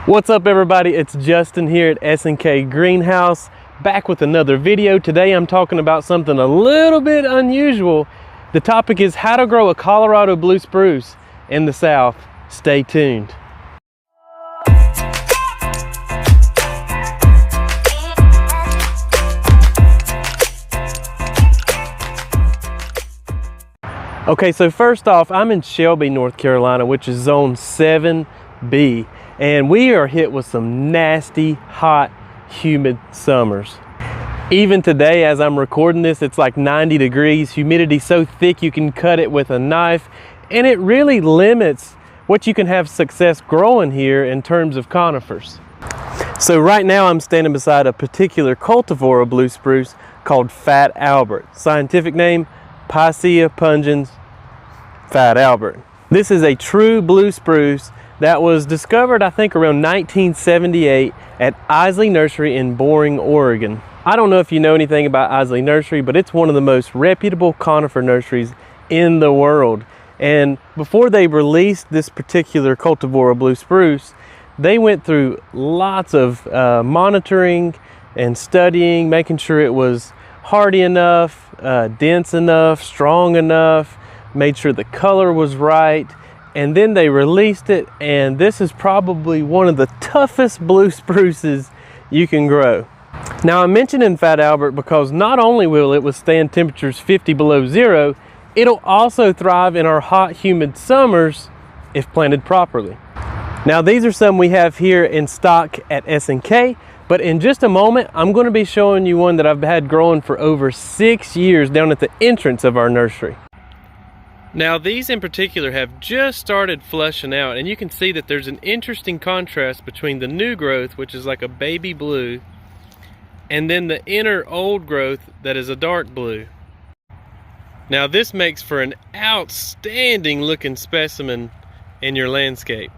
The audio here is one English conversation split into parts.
What's up everybody, it's Justin here at S&K Greenhouse, back with another video. Today I'm talking about something a little bit unusual. The topic is how to grow a Colorado blue spruce in the South. Stay tuned. Okay, so first off, I'm in Shelby, North Carolina, which is zone 7B. And we are hit with some nasty, hot, humid summers. Even today, as I'm recording this, it's like 90 degrees, humidity so thick you can cut it with a knife, and it really limits what you can have success growing here in terms of conifers. So right now I'm standing beside a particular cultivar of blue spruce called Fat Albert. Scientific name, Picea pungens Fat Albert. This is a true blue spruce that was discovered, I think, around 1978 at Isley Nursery in Boring, Oregon. I don't know if you know anything about Isley Nursery, but it's one of the most reputable conifer nurseries in the world. And before they released this particular cultivar of blue spruce, they went through lots of monitoring and studying, making sure it was hardy enough, dense enough, strong enough, made sure the color was right. And then they released it, and this is probably one of the toughest blue spruces you can grow. Now I'm mentioning Fat Albert because not only will it withstand temperatures 50 below zero, it'll also thrive in our hot, humid summers if planted properly. Now these are some we have here in stock at S&K, but in just a moment I'm going to be showing you one that I've had growing for over 6 years down at the entrance of our nursery. Now these in particular have just started flushing out, and you can see that there's an interesting contrast between the new growth, which is like a baby blue, and then the inner old growth that is a dark blue. Now this makes for an outstanding looking specimen in your landscape.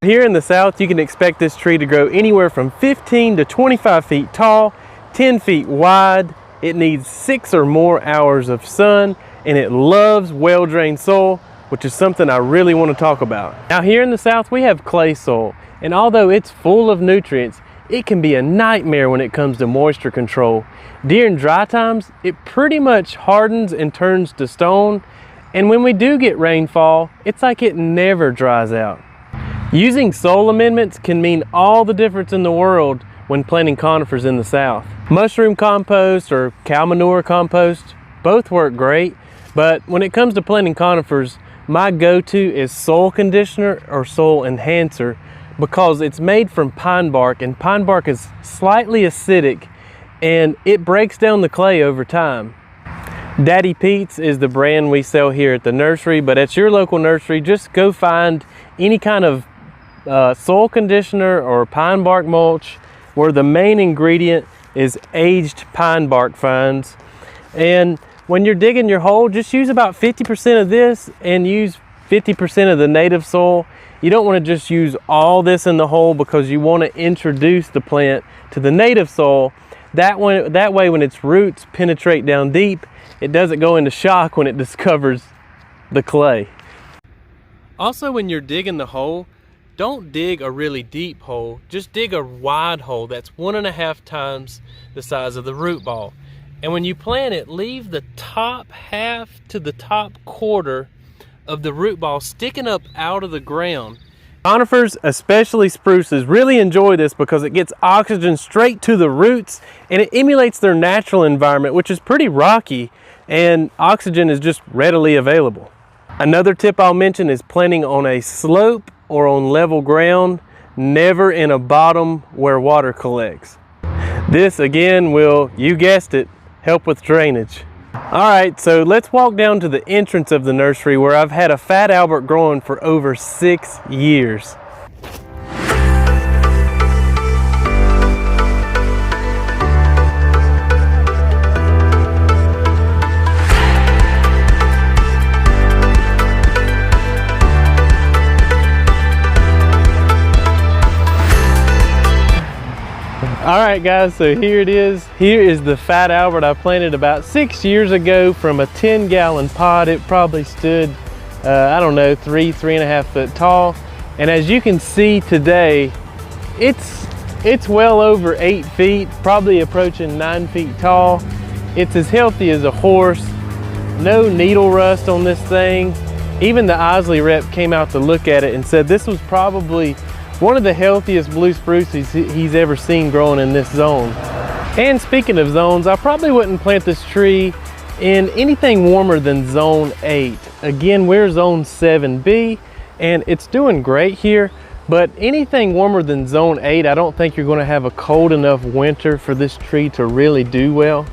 Here in the South you can expect this tree to grow anywhere from 15 to 25 feet tall, 10 feet wide. It needs 6 or more hours of sun, and it loves well-drained soil, which is something I really want to talk about. Now here in the South we have clay soil, and although it's full of nutrients, it can be a nightmare when it comes to moisture control. During dry times, it pretty much hardens and turns to stone, and when we do get rainfall, it's like it never dries out. Using soil amendments can mean all the difference in the world when planting conifers in the South. Mushroom compost or cow manure compost both work great, but when it comes to planting conifers, my go-to is soil conditioner or soil enhancer because it's made from pine bark, and pine bark is slightly acidic and it breaks down the clay over time. Daddy Pete's is the brand we sell here at the nursery, but at your local nursery, just go find any kind of soil conditioner or pine bark mulch where the main ingredient is aged pine bark fines. And when you're digging your hole, just use about 50% of this and use 50% of the native soil. You don't want to just use all this in the hole because you want to introduce the plant to the native soil. That way when its roots penetrate down deep, it doesn't go into shock when it discovers the clay. Also, when you're digging the hole, don't dig a really deep hole, just dig a wide hole that's 1.5 times the size of the root ball. And when you plant it, leave the top half to the top quarter of the root ball sticking up out of the ground. Conifers, especially spruces, really enjoy this because it gets oxygen straight to the roots and it emulates their natural environment, which is pretty rocky, and oxygen is just readily available. Another tip I'll mention is planting on a slope or on level ground, never in a bottom where water collects. This again will, you guessed it, help with drainage. All right, so let's walk down to the entrance of the nursery where I've had a Fat Albert growing for over 6 years. All right guys, so here it is. Here is the Fat Albert I planted about 6 years ago from a 10-gallon pot. It probably stood, I don't know, 3.5 foot tall. And as you can see today, it's well over 8 feet, probably approaching 9 feet tall. It's as healthy as a horse. No needle rust on this thing. Even the Isley rep came out to look at it and said this was probably one of the healthiest blue spruces he's ever seen growing in this zone. And speaking of zones, I probably wouldn't plant this tree in anything warmer than zone 8. Again, we're zone 7B and it's doing great here, but anything warmer than zone 8, I don't think you're going to have a cold enough winter for this tree to really do well.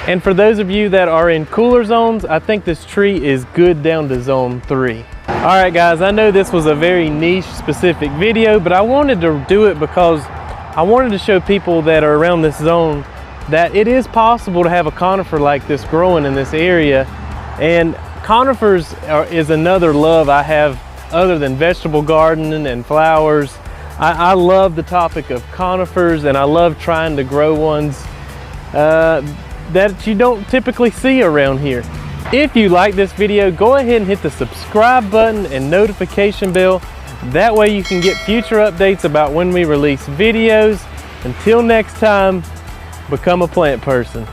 And for those of you that are in cooler zones, I think this tree is good down to zone 3. All right guys, I know this was a very niche specific video, but I wanted to do it because I wanted to show people that are around this zone that it is possible to have a conifer like this growing in this area. And conifers is another love I have other than vegetable gardening and flowers. I love the topic of conifers, and I love trying to grow ones that you don't typically see around here. If you like this video, go ahead and hit the subscribe button and notification bell. That way you can get future updates about when we release videos. Until next time, become a plant person.